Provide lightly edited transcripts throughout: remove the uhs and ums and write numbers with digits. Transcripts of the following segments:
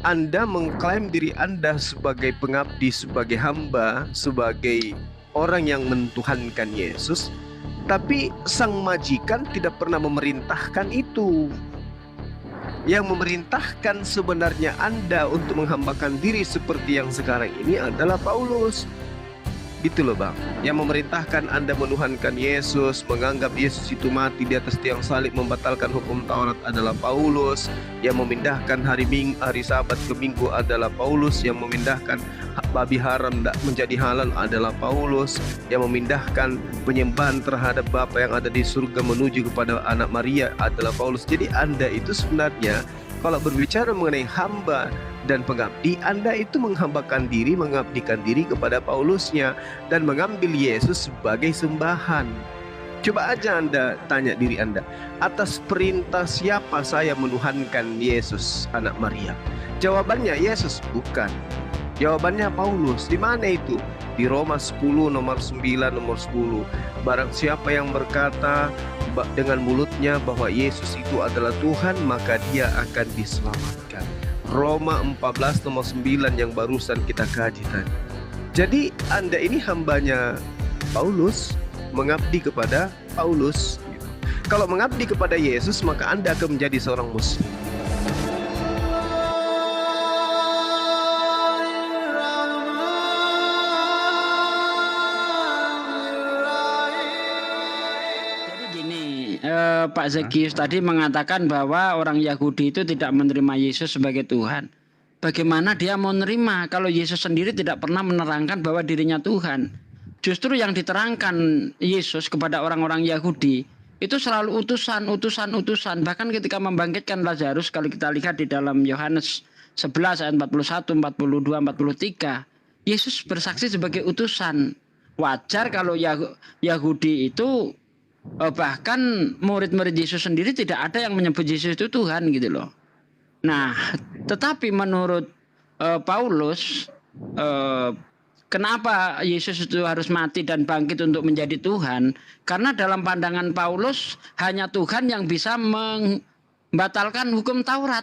Anda mengklaim diri Anda sebagai pengabdi, sebagai hamba, sebagai orang yang mentuhankan Yesus, tapi sang majikan tidak pernah memerintahkan itu. Yang memerintahkan sebenarnya Anda untuk menghambakan diri seperti yang sekarang ini adalah Paulus. Gitu loh Bang. Yang memerintahkan Anda menuhankan Yesus, menganggap Yesus itu mati di atas tiang salib, membatalkan hukum Taurat adalah Paulus. Yang memindahkan hari Sabat ke Minggu adalah Paulus. Yang memindahkan babi haram menjadi halal adalah Paulus. Yang memindahkan penyembahan terhadap Bapa yang ada di surga menuju kepada anak Maria adalah Paulus. Jadi Anda itu sebenarnya kalau berbicara mengenai hamba dan pengabdi, Anda itu menghambakan diri, mengabdikan diri kepada Paulusnya dan mengambil Yesus sebagai sembahan. Coba aja Anda tanya diri Anda, atas perintah siapa saya menuhankan Yesus anak Maria? Jawabannya Yesus bukan. Jawabannya Paulus. Di mana itu? Di Roma 10 nomor 9 nomor 10. Barang siapa yang berkata dengan mulutnya bahwa Yesus itu adalah Tuhan, maka dia akan diselamatkan. Roma 14 nomor 9 yang barusan kita kaji tadi. Jadi Anda ini hambanya Paulus, mengabdi kepada Paulus. Kalau mengabdi kepada Yesus, maka Anda akan menjadi seorang Muslim. Pak Zekius tadi mengatakan bahwa orang Yahudi itu tidak menerima Yesus sebagai Tuhan. Bagaimana dia mau menerima kalau Yesus sendiri tidak pernah menerangkan bahwa dirinya Tuhan? Justru yang diterangkan Yesus kepada orang-orang Yahudi itu selalu utusan. Bahkan ketika membangkitkan Lazarus, kalau kita lihat di dalam Yohanes 11 ayat 41, 42, 43, Yesus bersaksi sebagai utusan. Wajar kalau Yahudi itu bahkan murid-murid Yesus sendiri tidak ada yang menyebut Yesus itu Tuhan gitu loh. Nah, tetapi menurut Paulus, kenapa Yesus itu harus mati dan bangkit untuk menjadi Tuhan? Karena dalam pandangan Paulus hanya Tuhan yang bisa membatalkan hukum Taurat.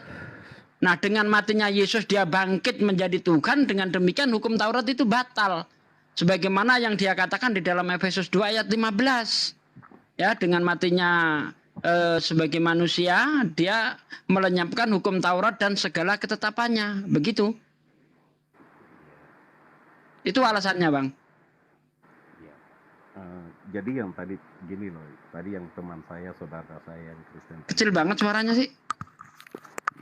Nah, dengan matinya Yesus dia bangkit menjadi Tuhan, dengan demikian hukum Taurat itu batal. Sebagaimana yang dia katakan di dalam Efesus 2 ayat 15. Ya, dengan matinya sebagai manusia, dia melenyapkan hukum Taurat dan segala ketetapannya. Begitu. Itu alasannya, Bang. Jadi yang tadi gini loh, tadi yang teman saya, saudara saya yang Kristen. Kecil banget suaranya sih.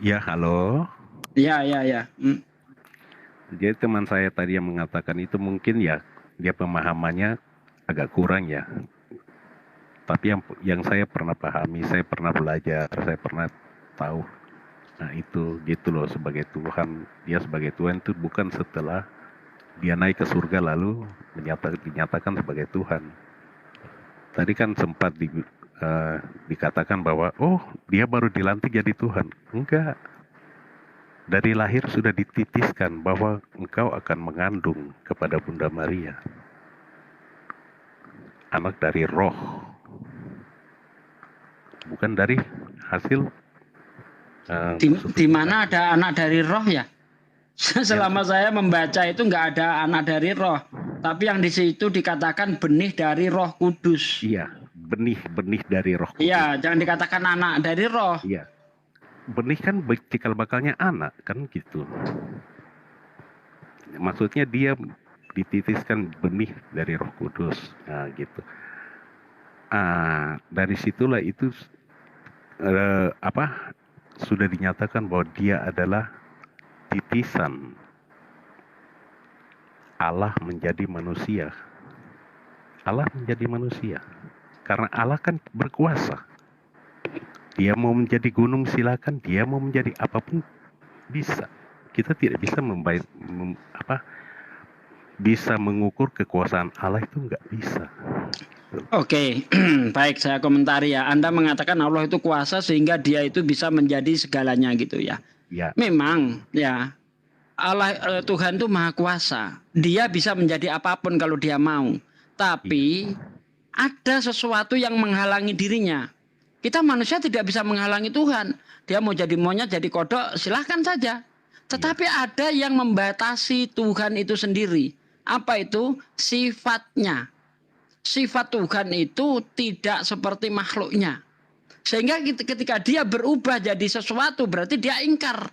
Ya, halo. Ya. Jadi teman saya tadi yang mengatakan itu mungkin ya dia pemahamannya agak kurang ya. Tapi yang saya pernah pahami, saya pernah belajar, saya pernah tahu. Nah itu gitu loh, sebagai Tuhan, dia sebagai Tuhan itu bukan setelah dia naik ke surga lalu dinyatakan sebagai Tuhan. Tadi kan sempat dikatakan bahwa dia baru dilantik jadi Tuhan. Enggak. Dari lahir sudah dititiskan bahwa engkau akan mengandung kepada Bunda Maria anak dari roh, bukan dari hasil di mana ada anak dari roh ya? Selama saya membaca itu nggak ada anak dari roh, tapi yang di situ dikatakan benih dari Roh Kudus. Iya, benih dari Roh Kudus. Iya, jangan dikatakan anak dari roh. Iya, benih kan cikal bakalnya anak kan gitu. Maksudnya dia dititiskan benih dari Roh Kudus, nah gitu. Dari situlah itu sudah dinyatakan bahwa dia adalah titisan Allah menjadi manusia. Allah menjadi manusia karena Allah kan berkuasa. Dia mau menjadi gunung silakan, dia mau menjadi apapun bisa. Kita tidak bisa bisa mengukur kekuasaan Allah, itu nggak bisa. Oke, baik, saya komentari ya. Anda mengatakan Allah itu kuasa sehingga dia itu bisa menjadi segalanya gitu ya. Ya. Memang ya, Allah Tuhan itu maha kuasa. Dia bisa menjadi apapun kalau dia mau. Tapi ada sesuatu yang menghalangi dirinya. Kita manusia tidak bisa menghalangi Tuhan. Dia mau jadi monyet, jadi kodok, silahkan saja. Tetapi ada yang membatasi Tuhan itu sendiri. Apa itu? Sifatnya. Sifat Tuhan itu tidak seperti makhluknya. Sehingga ketika dia berubah jadi sesuatu, berarti dia ingkar.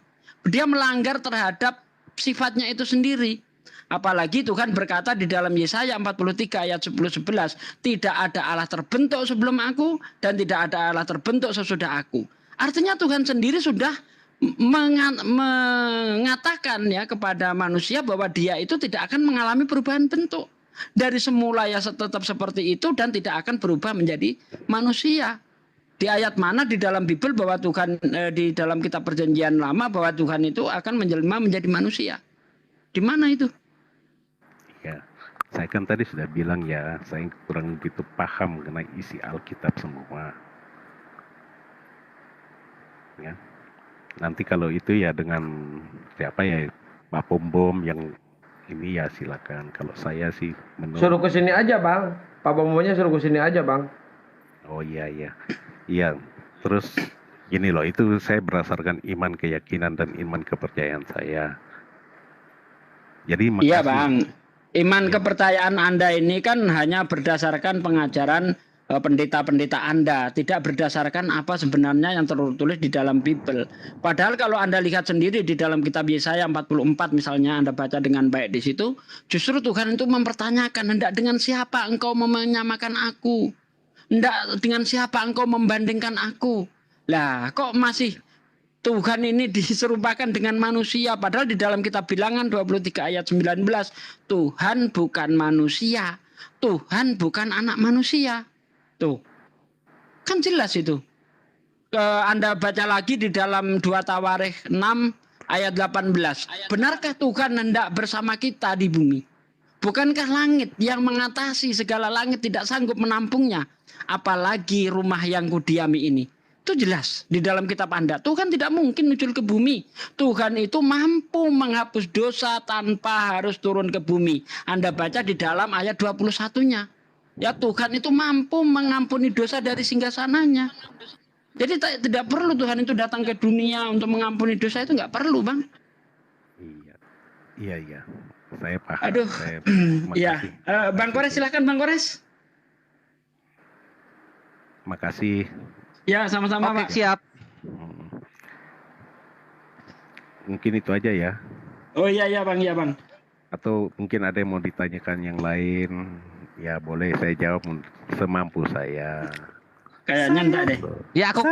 Dia melanggar terhadap sifatnya itu sendiri. Apalagi Tuhan berkata di dalam Yesaya 43 ayat 10-11, tidak ada Allah terbentuk sebelum aku dan tidak ada Allah terbentuk sesudah aku. Artinya Tuhan sendiri sudah mengatakan ya kepada manusia bahwa dia itu tidak akan mengalami perubahan bentuk. Dari semula ya tetap seperti itu dan tidak akan berubah menjadi manusia. Di ayat mana di dalam Bible bahwa Tuhan di dalam kitab Perjanjian Lama bahwa Tuhan itu akan menjelma menjadi manusia? Di mana itu? Ya, saya kan tadi sudah bilang ya, saya kurang begitu paham mengenai isi Alkitab semua. Ya. Nanti kalau itu ya dengan siapa ya Pak Bom yang ini ya silakan. Kalau saya sih Suruh ke sini aja, Bang. Pak Bombonya suruh ke sini aja, Bang. Oh iya. Iya. Terus gini loh, itu saya berdasarkan iman keyakinan dan iman kepercayaan saya. Jadi makasih. Iya, Bang. Iman kepercayaan Anda ini kan hanya berdasarkan pengajaran pendeta-pendeta Anda, tidak berdasarkan apa sebenarnya yang tertulis di dalam Bible. Padahal kalau Anda lihat sendiri di dalam kitab Yesaya 44 misalnya, Anda baca dengan baik di situ, justru Tuhan itu mempertanyakan, hendak dengan siapa engkau menyamakan aku? Hendak dengan siapa engkau membandingkan aku? Lah, kok masih Tuhan ini diserupakan dengan manusia, padahal di dalam kitab Bilangan 23 ayat 19, Tuhan bukan manusia, Tuhan bukan anak manusia. Tuh, kan jelas itu. Anda baca lagi di dalam 2 Tawarikh 6 ayat 18. Benarkah Tuhan hendak bersama kita di bumi? Bukankah langit yang mengatasi segala langit tidak sanggup menampungnya? Apalagi rumah yang kudiami ini. Itu jelas di dalam kitab Anda. Tuhan tidak mungkin muncul ke bumi. Tuhan itu mampu menghapus dosa tanpa harus turun ke bumi. Anda baca di dalam ayat 21-nya. Ya, Tuhan itu mampu mengampuni dosa dari singgasananya. Jadi tidak perlu Tuhan itu datang ke dunia untuk mengampuni dosa, itu nggak perlu, Bang. Iya. Saya paham. Aduh, iya. Bang Kores, silahkan Bang Kores. Makasih. Ya, sama-sama, Pak. Siap. Mungkin itu aja ya. Oh iya Bang, iya Bang. Atau mungkin ada yang mau ditanyakan yang lain. Ya boleh saya jawab semampu saya. Kayaknya enggak deh. Ya aku.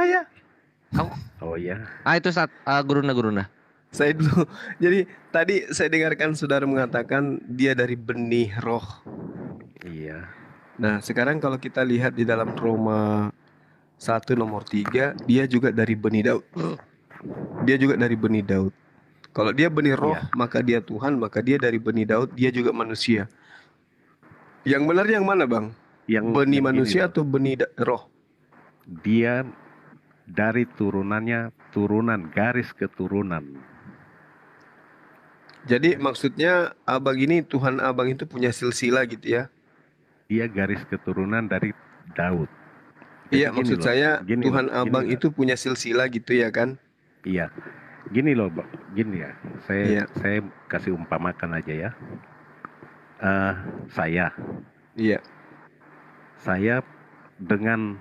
Oh ya. Itu saat Guruna. Saya dulu. Jadi tadi saya dengarkan saudara mengatakan dia dari benih roh. Iya. Nah sekarang kalau kita lihat di dalam Roma 1 nomor 3, dia juga dari benih Daud. Dia juga dari benih Daud. Kalau dia benih roh, maka dia Tuhan, maka dia dari benih Daud, dia juga manusia. Yang benar yang mana, Bang? Yang benih manusia atau benih roh? Dia dari turunannya, turunan, garis keturunan. Jadi maksudnya abang ini, Tuhan abang itu punya silsilah gitu ya? Dia garis keturunan dari Daud. Iya, maksud saya Tuhan abang itu punya silsilah gitu ya kan? Iya. Gini loh, Bang. Gini ya. Saya kasih umpamakan aja ya. Saya dengan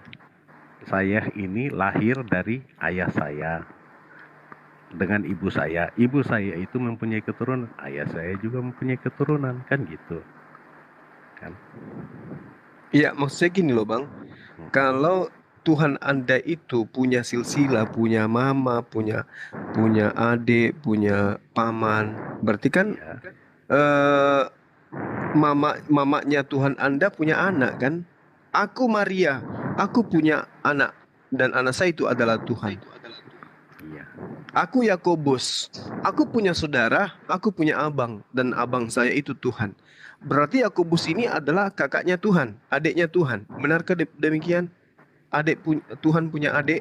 saya ini lahir dari ayah saya dengan ibu saya. Ibu saya itu mempunyai keturunan, ayah saya juga mempunyai keturunan, kan gitu. Kan? Iya, maksud saya gini loh, Bang. Kalau Tuhan Anda itu punya silsilah, punya mama, punya adik, punya paman, berarti kan mamanya Tuhan Anda punya anak kan? Aku Maria, aku punya anak dan anak saya itu adalah Tuhan. Iya. Aku Yakobus, aku punya saudara, aku punya abang dan abang saya itu Tuhan. Berarti Yakobus ini adalah kakaknya Tuhan, adiknya Tuhan. Benarkah demikian? Tuhan punya adik?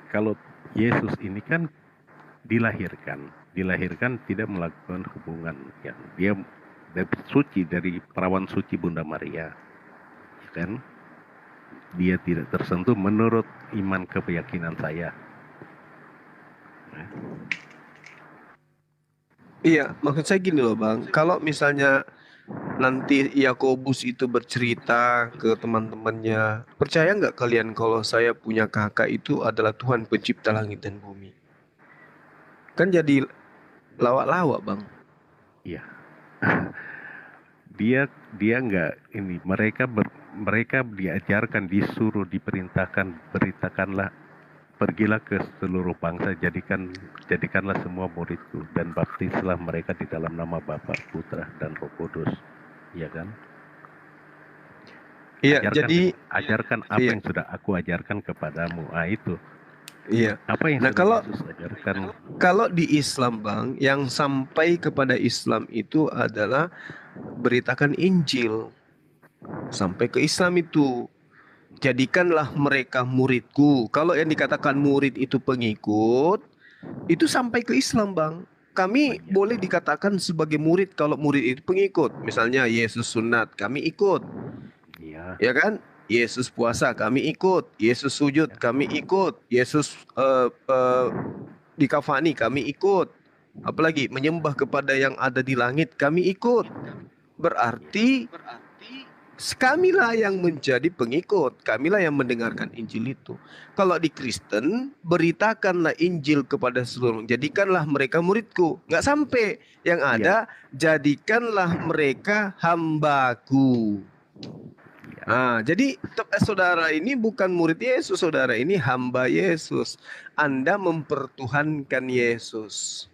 Kalau Yesus ini kan dilahirkan tidak melakukan hubungan, ya. Dia suci dari perawan suci Bunda Maria, kan? Dia tidak tersentuh menurut iman keyakinan saya. Iya, maksud saya gini loh Bang, kalau misalnya nanti Yakobus itu bercerita ke teman-temannya, percaya nggak kalian kalau saya punya kakak itu adalah Tuhan pencipta langit dan bumi? Kan jadi lawak-lawak Bang. Iya. Dia nggak ini, mereka diajarkan, disuruh, diperintahkan, beritakanlah, pergilah ke seluruh bangsa, jadikanlah semua muridku dan baptislah mereka di dalam nama Bapa, Putra dan Roh Kudus. Iya kan? Iya, jadi ajarkan apa iya, yang sudah aku ajarkan kepadamu. Itu iya. apa yang Nah, sudah Yesus ajarkan. kalau di Islam Bang, yang sampai kepada Islam itu adalah beritakan Injil. Sampai ke Islam itu, jadikanlah mereka muridku. Kalau yang dikatakan murid itu pengikut, itu sampai ke Islam Bang. Kami boleh dikatakan sebagai murid kalau murid itu pengikut. Misalnya Yesus sunat, kami ikut. Iya. Ya kan? Yesus puasa, kami ikut. Yesus sujud, kami ikut. Yesus dikafani, kami ikut. Apalagi menyembah kepada yang ada di langit, kami ikut. Berarti kamilah yang menjadi pengikut, kamilah yang mendengarkan Injil itu. Kalau di Kristen, beritakanlah Injil kepada seluruh, jadikanlah mereka muridku. Nggak sampai, yang ada jadikanlah mereka hambaku. Nah, jadi saudara ini bukan murid Yesus, saudara ini hamba Yesus. Anda mempertuhankan Yesus.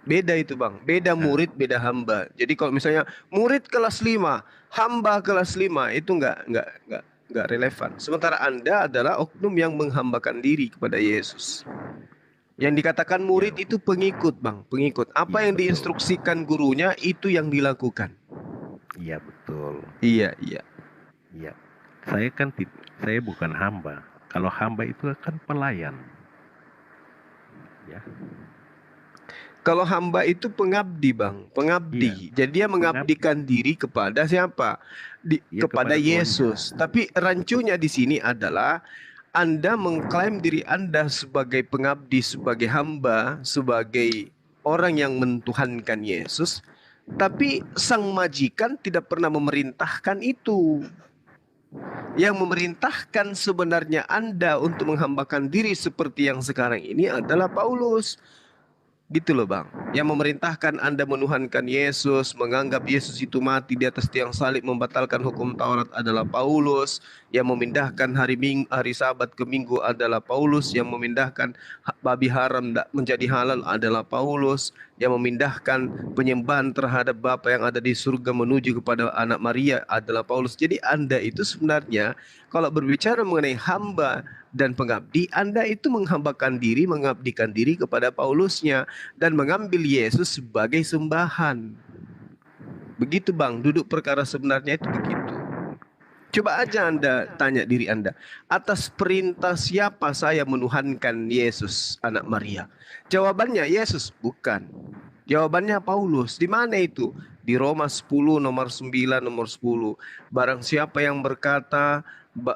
Beda itu Bang, beda murid, beda hamba. Jadi kalau misalnya murid kelas 5, hamba kelas 5 itu nggak relevan. Sementara Anda adalah oknum yang menghambakan diri kepada Yesus. Yang dikatakan murid itu pengikut Bang, pengikut. Apa yang diinstruksikan gurunya itu yang dilakukan. Iya betul. Iya. Iya. Saya bukan hamba. Kalau hamba itu kan pelayan. Ya. Kalau hamba itu pengabdi Bang, pengabdi. Iya. Jadi dia mengabdikan diri kepada siapa? Kepada Yesus. Tapi rancunya di sini adalah Anda mengklaim diri Anda sebagai pengabdi, sebagai hamba, sebagai orang yang mentuhankan Yesus. Tapi sang majikan tidak pernah memerintahkan itu. Yang memerintahkan sebenarnya Anda untuk menghambakan diri seperti yang sekarang ini adalah Paulus. Gitu loh Bang. Yang memerintahkan Anda menuhankan Yesus, menganggap Yesus itu mati di atas tiang salib, membatalkan hukum Taurat adalah Paulus. Yang memindahkan hari Sabat ke Minggu adalah Paulus. Yang memindahkan babi haram menjadi halal adalah Paulus. Yang memindahkan penyembahan terhadap Bapa yang ada di surga menuju kepada anak Maria adalah Paulus. Jadi Anda itu sebenarnya kalau berbicara mengenai hamba dan pengabdi, Anda itu menghambakan diri, mengabdikan diri kepada Paulusnya dan mengambil Yesus sebagai sembahan. Begitu Bang, duduk perkara sebenarnya itu begitu. Coba aja Anda tanya diri Anda, atas perintah siapa saya menuhankan Yesus anak Maria? Jawabannya Yesus, bukan. Jawabannya Paulus. Di mana itu? Di Roma 10 nomor 9 nomor 10. Barang siapa yang berkata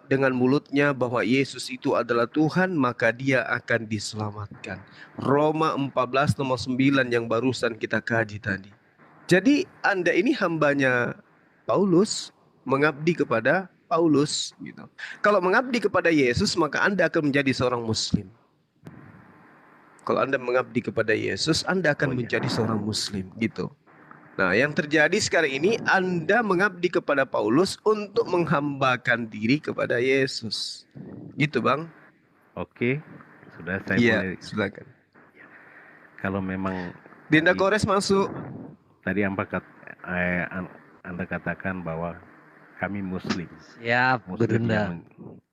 dengan mulutnya bahwa Yesus itu adalah Tuhan, maka dia akan diselamatkan. Roma 14 nomor 9 yang barusan kita kaji tadi. Jadi Anda ini hambanya Paulus, mengabdi kepada Paulus gitu. Kalau mengabdi kepada Yesus, maka Anda akan menjadi seorang muslim. Kalau Anda mengabdi kepada Yesus, Anda akan menjadi seorang muslim gitu. Nah, yang terjadi sekarang ini Anda mengabdi kepada Paulus untuk menghambakan diri kepada Yesus. Gitu, Bang. Oke, sudah saya Iya, boleh. silakan. Kalau memang Dinda Kores masuk. Tadi Anda katakan bahwa kami Muslim. Siap, Muslim Gurunda.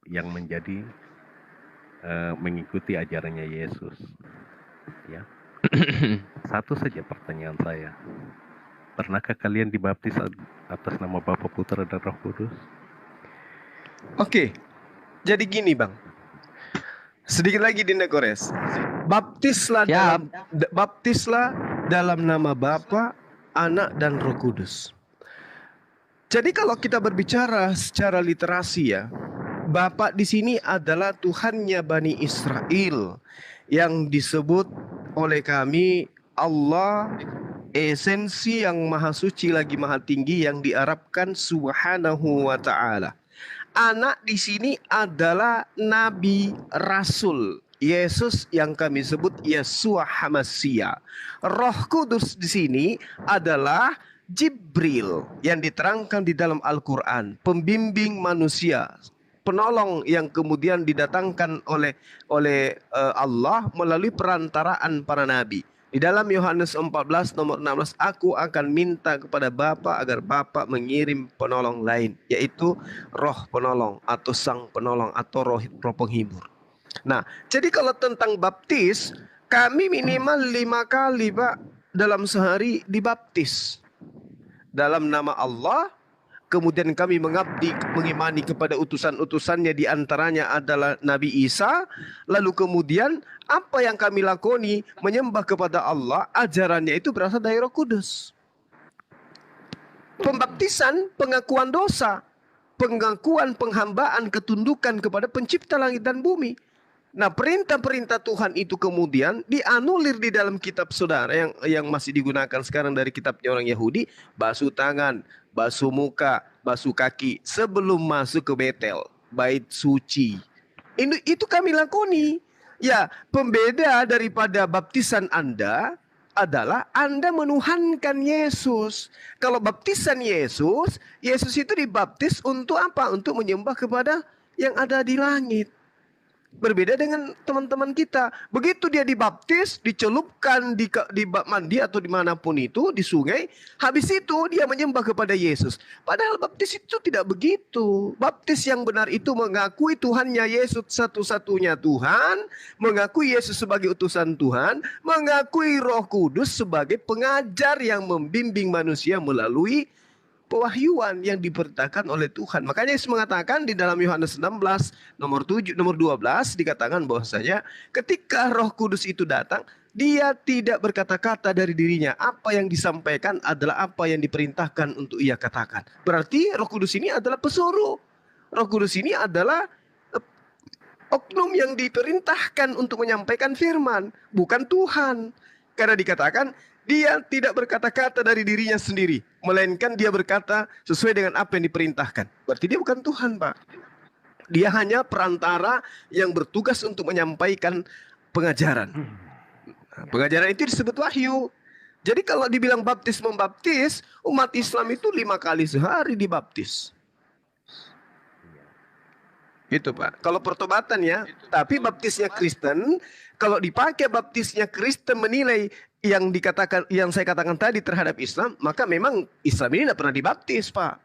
yang menjadi mengikuti ajarannya Yesus. Ya. Satu saja pertanyaan saya. Pernahkah kalian dibaptis atas nama Bapa, Putra dan Roh Kudus? Oke. Jadi gini, Bang. Sedikit lagi Dinda Kores. Baptislah dalam nama Bapa, Anak dan Roh Kudus. Jadi kalau kita berbicara secara literasi ya, Bapa di sini adalah Tuhannya Bani Israel yang disebut oleh kami Allah, esensi yang maha suci lagi maha tinggi yang diharapkan subhanahu wa ta'ala. Anak di sini adalah Nabi Rasul Yesus yang kami sebut Yesua Hamasia. Roh Kudus di sini adalah Jibril yang diterangkan di dalam Al-Quran, pembimbing manusia, penolong yang kemudian didatangkan oleh Allah melalui perantaraan para nabi. Di dalam Yohanes 14 nomor 16, aku akan minta kepada Bapa agar Bapa mengirim penolong lain, yaitu roh penolong atau sang penolong atau roh penghibur. Nah, jadi kalau tentang baptis, kami minimal 5 kali Pak dalam sehari dibaptis. Dalam nama Allah, kemudian kami mengabdi, mengimani kepada utusan-utusannya, di antaranya adalah Nabi Isa. Lalu kemudian apa yang kami lakoni, menyembah kepada Allah, ajarannya itu berasal dari Roh Kudus. Pembaptisan, pengakuan dosa, pengakuan penghambaan, ketundukan kepada pencipta langit dan bumi. Nah, perintah-perintah Tuhan itu kemudian dianulir di dalam kitab saudara yang masih digunakan sekarang dari kitabnya orang Yahudi. Basuh tangan, basuh muka, basuh kaki sebelum masuk ke Betel, bait suci. Itu kami lakoni. Ya, pembeda daripada baptisan Anda adalah Anda menuhankan Yesus. Kalau baptisan Yesus itu dibaptis untuk apa? Untuk menyembah kepada yang ada di langit. Berbeda dengan teman-teman kita. Begitu dia dibaptis, dicelupkan di bak mandi atau dimanapun itu, di sungai. Habis itu dia menyembah kepada Yesus. Padahal baptis itu tidak begitu. Baptis yang benar itu mengakui Tuhannya Yesus satu-satunya Tuhan. Mengakui Yesus sebagai utusan Tuhan. Mengakui Roh Kudus sebagai pengajar yang membimbing manusia melalui pewahyuan yang diperintahkan oleh Tuhan. Makanya Yesus mengatakan di dalam Yohanes 16 nomor 12 dikatakan bahwasanya ketika Roh Kudus itu datang, dia tidak berkata-kata dari dirinya. Apa yang disampaikan adalah apa yang diperintahkan untuk ia katakan. Berarti Roh Kudus ini adalah pesuruh. Roh Kudus ini adalah oknum yang diperintahkan untuk menyampaikan firman, bukan Tuhan. Karena dikatakan dia tidak berkata-kata dari dirinya sendiri, melainkan dia berkata sesuai dengan apa yang diperintahkan. Berarti dia bukan Tuhan, Pak. Dia hanya perantara yang bertugas untuk menyampaikan pengajaran. Pengajaran itu disebut wahyu. Jadi kalau dibilang baptis membaptis, umat Islam itu 5 kali sehari dibaptis. Gitu Pak. Kalau pertobatan ya, tapi baptisnya Kristen, kalau dipakai baptisnya Kristen menilai yang saya katakan tadi terhadap Islam, maka memang Islam ini tidak pernah dibaptis, Pak.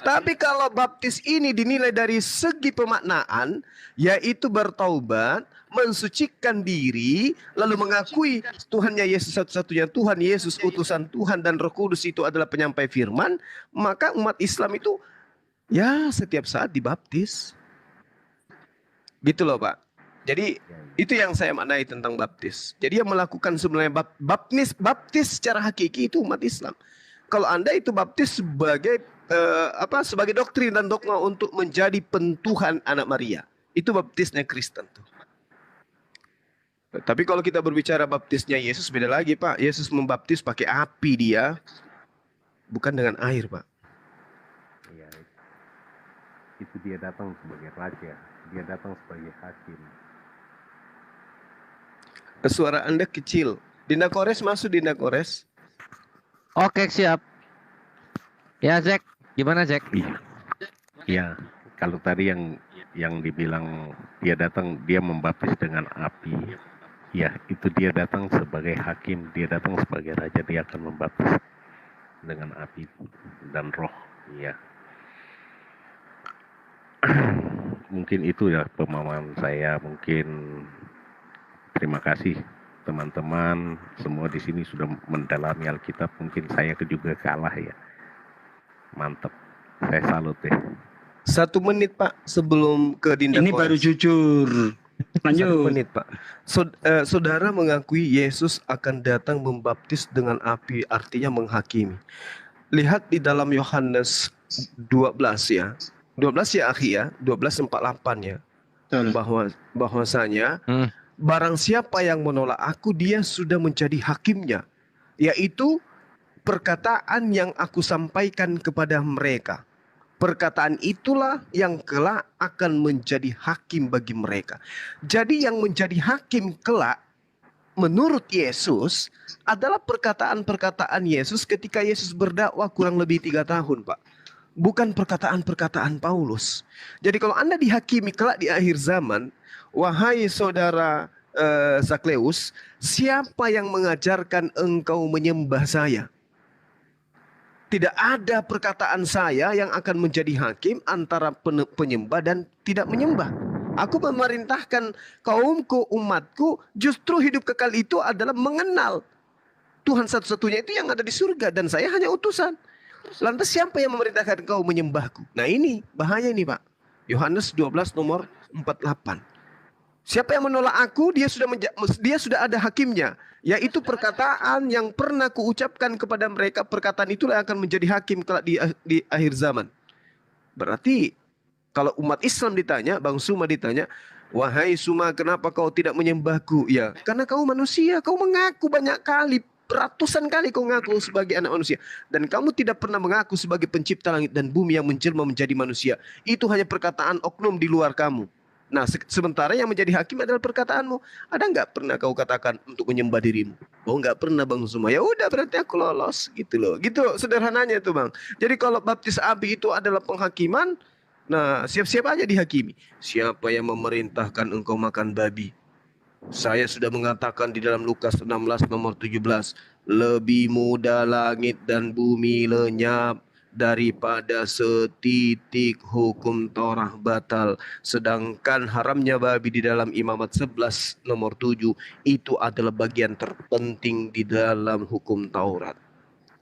Tapi kalau baptis ini dinilai dari segi pemaknaan, yaitu bertaubat, mensucikan diri, lalu mengakui Tuhannya Yesus satu-satunya Tuhan, Yesus utusan Tuhan, dan Roh Kudus itu adalah penyampai firman, maka umat Islam itu ya setiap saat dibaptis. Gitu loh Pak. Jadi itu yang saya maknai tentang baptis. Jadi yang melakukan sebenarnya baptis secara hakiki itu umat Islam. Kalau Anda itu baptis sebagai sebagai doktrin dan dogma untuk menjadi pentuhan anak Maria. Itu baptisnya Kristen tuh. Tapi kalau kita berbicara baptisnya Yesus beda lagi Pak. Yesus membaptis pakai api dia, bukan dengan air Pak. Ya, itu dia datang sebagai raja, dia datang sebagai hakim. Suara Anda kecil. Dinda Kores masuk, Dinda Kores. Oke, siap. Ya, Jack. Gimana, Jack? Iya, kalau tadi yang dibilang dia datang, dia membaptis dengan api. Ya, itu dia datang sebagai hakim, dia datang sebagai raja, dia akan membaptis dengan api dan roh. Ya. Mungkin itu ya pemahaman saya. Mungkin terima kasih teman-teman semua di sini sudah mendalami Alkitab. Mungkin saya juga kalah ya. Mantap. Saya salut deh. 1 menit Pak sebelum ke Dinda Ini Kores. baru jujur. 1 Lanjut. menit Pak. Saudara mengakui Yesus akan datang membaptis dengan api, artinya menghakimi. Lihat di dalam Yohanes 12 ya. 12 ya akhi ya, 12:48 ya. Betul. Bahwasanya Barang siapa yang menolak aku, dia sudah menjadi hakimnya, yaitu perkataan yang aku sampaikan kepada mereka. Perkataan itulah yang kelak akan menjadi hakim bagi mereka. Jadi yang menjadi hakim kelak menurut Yesus adalah perkataan-perkataan Yesus ketika Yesus berdakwah kurang lebih 3 tahun, Pak. Bukan perkataan-perkataan Paulus. Jadi kalau Anda dihakimi kelak di akhir zaman, wahai saudara Zakleus, siapa yang mengajarkan engkau menyembah saya? Tidak ada perkataan saya yang akan menjadi hakim antara penyembah dan tidak menyembah. Aku memerintahkan kaumku, umatku, justru hidup kekal itu adalah mengenal Tuhan satu-satunya itu yang ada di surga, dan saya hanya utusan. Lantas siapa yang memerintahkan kau menyembahku? Nah ini bahaya ini, Pak. Yohanes 12 nomor 48. Siapa yang menolak aku, dia sudah ada hakimnya, yaitu perkataan yang pernah kuucapkan kepada mereka. Perkataan itulah yang akan menjadi hakim kelak di akhir zaman. Berarti kalau umat Islam ditanya, Bang Suma ditanya, wahai Suma, kenapa kau tidak menyembahku? Ya, karena kau manusia, kau mengaku banyak kali, ratusan kali kau mengaku sebagai anak manusia, dan kamu tidak pernah mengaku sebagai pencipta langit dan bumi yang menjelma menjadi manusia. Itu hanya perkataan oknum di luar kamu. Nah, sementara yang menjadi hakim adalah perkataanmu. Ada nggak pernah kau katakan untuk menyembah dirimu? Oh, nggak pernah, Bang Suma. Ya udah, berarti aku lolos gitu loh. Gitu sederhananya itu, Bang. Jadi kalau baptis abi itu adalah penghakiman, nah siap-siap aja dihakimi. Siapa yang memerintahkan engkau makan babi? Saya sudah mengatakan di dalam Lukas 16 nomor 17, lebih mudah langit dan bumi lenyap daripada setitik hukum Taurat batal. Sedangkan haramnya babi di dalam Imamat 11 nomor 7 itu adalah bagian terpenting di dalam hukum Taurat.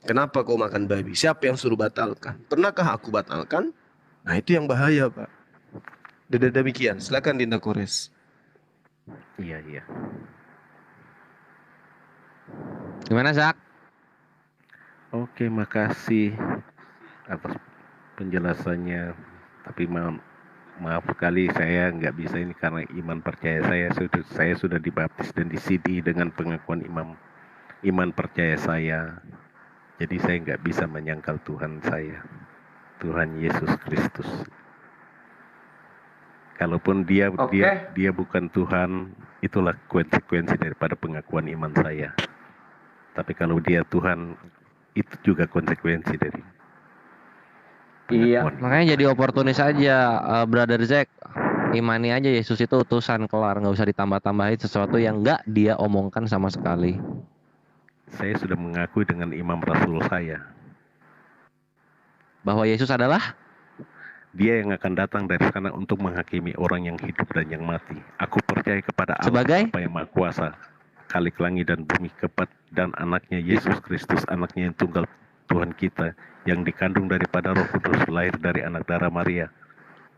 Kenapa kau makan babi? Siapa yang suruh batalkan? Pernahkah aku batalkan? Nah itu yang bahaya, Pak. Demikian, silakan Dinda Kores. Iya. Gimana, Zak? Oke, makasih atas penjelasannya. Tapi maaf sekali saya nggak bisa ini karena iman percaya saya sudah dibaptis dan disidi dengan pengakuan iman percaya saya. Jadi saya nggak bisa menyangkal Tuhan saya, Tuhan Yesus Kristus. Kalaupun dia bukan Tuhan, itulah konsekuensi daripada pengakuan iman saya. Tapi kalau dia Tuhan, itu juga konsekuensi dari Iya. Makanya jadi oportunis aja, Brother Zack. Imani aja Yesus itu utusan, kelar, nggak usah ditambah-tambahin sesuatu yang nggak dia omongkan sama sekali. Saya sudah mengakui dengan imam rasul saya Bahwa Yesus adalah Dia yang akan datang dari sana untuk menghakimi orang yang hidup dan yang mati. Aku percaya kepada Allah Sebagai? Bapa yang Maha Kuasa, Khalik langit dan bumi, dan anaknya Yesus Kristus, anaknya yang tunggal Tuhan kita, yang dikandung daripada Roh Kudus, lahir dari anak darah Maria,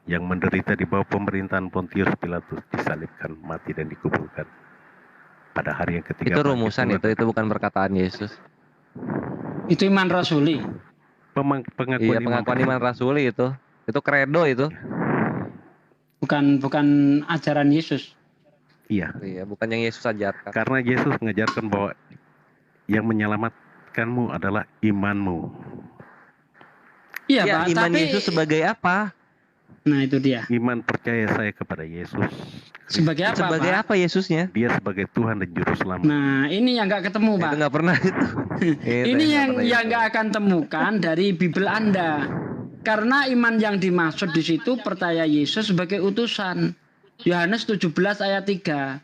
yang menderita di bawah pemerintahan Pontius Pilatus, disalibkan, mati dan dikuburkan. Pada hari yang ketiga. itu rumusan, itu bukan perkataan Yesus. Itu iman rasuli. Iya, pengakuan iman rasuli itu kredo itu. Bukan ajaran Yesus. Iya, Bukan yang Yesus ajarkan. karena Yesus mengajarkan bahwa yang menyelamatkanmu adalah imanmu. Iya, Ya, Pak, iman tapi Yesus sebagai apa? nah itu dia. Iman percaya saya kepada Yesus. Sebagai apa, Sebagai Pak? apa Yesusnya? Dia sebagai Tuhan dan Juru Selamat. Nah, ini yang nggak ketemu, Pak. Itu nggak pernah itu. Ini yang nggak akan temukan dari Bible Anda. Karena iman yang dimaksud di situ percaya Yesus sebagai utusan. Yohanes 17 ayat 3.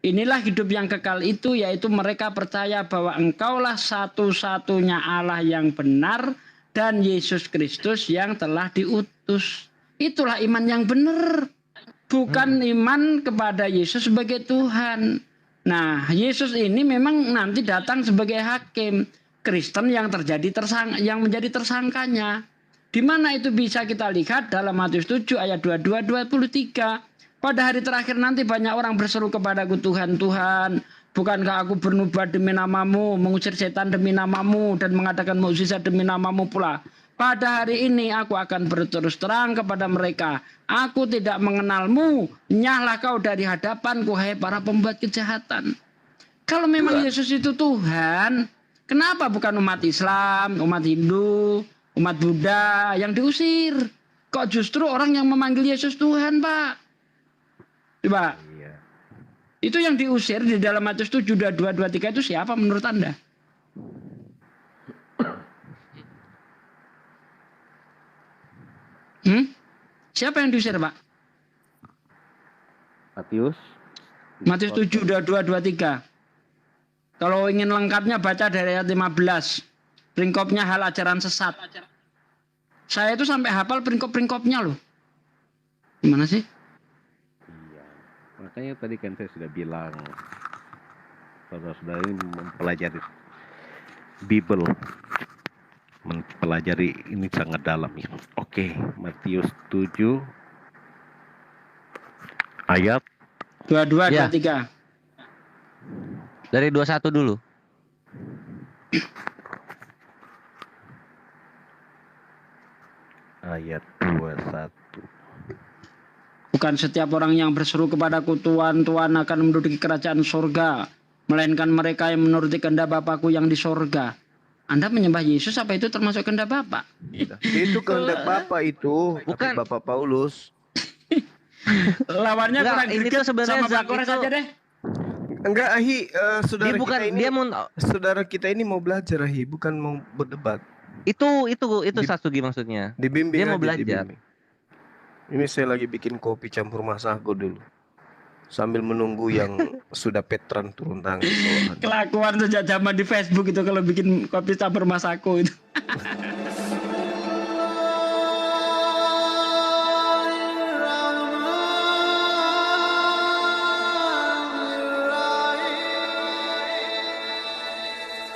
Inilah hidup yang kekal itu, yaitu mereka percaya bahwa engkaulah satu-satunya Allah yang benar dan Yesus Kristus yang telah diutus. Itulah iman yang benar. Bukan iman kepada Yesus sebagai Tuhan. Nah, Yesus ini memang nanti datang sebagai hakim. Kristen yang menjadi tersangkanya. Di mana itu bisa kita lihat dalam Matius 7 ayat 22-23. Pada hari terakhir nanti banyak orang berseru kepadaku, Tuhan, Tuhan, bukankah aku bernubuat demi namamu, mengusir setan demi namamu, dan mengadakan mukjizat demi namamu pula? Pada hari ini aku akan berterus terang kepada mereka. Aku tidak mengenalmu. Nyahlah kau dari hadapanku, hai para pembuat kejahatan. Kalau memang Yesus itu Tuhan, kenapa bukan umat Islam, umat Hindu, umat Buddha yang diusir? Kok justru orang yang memanggil Yesus Tuhan, Pak? Coba. Iya. Itu yang diusir di dalam Matius 7, 22, 23 itu siapa menurut Anda? Siapa yang diusir, Pak? Matius 7, 22, 23. Kalau ingin lengkapnya baca dari ayat 15. Peringkopnya hal ajaran sesat. Saya itu sampai hafal peringkop-peringkopnya loh. Gimana sih? Iya. Makanya tadi kan saya sudah bilang, saudara-saudara ini mempelajari Bible, mempelajari ini sangat dalam ya. Oke, Matius 7 ayat 22, Ya. 23. Dari 21 dulu. ayat 21. Bukan setiap orang yang berseru kepadaku Tuhan, Tuhan akan menduduki kerajaan surga, melainkan mereka yang menuruti kehendak Bapakku yang di surga. Anda menyembah Yesus, apa itu termasuk kehendak Bapak? Itu kehendak Bapak itu, Bukan. tapi Bapak Paulus. Lawannya Enggak, kurang ini greget tuh sebenarnya sama Pak Zak, Kores itu- aja deh. Enggak, Ahi, saudara Dia bukan kita ini, dia mau saudara kita ini mau belajar, Ahi, bukan mau berdebat. itu Di- Sasugi maksudnya. Dibimbing Dia mau aja, belajar. dibimbing. Ini saya lagi bikin kopi campur masako dulu. Sambil menunggu yang sudah veteran turun tangan. Kelakuan sejak zaman di Facebook itu kalau bikin kopi campur masako itu.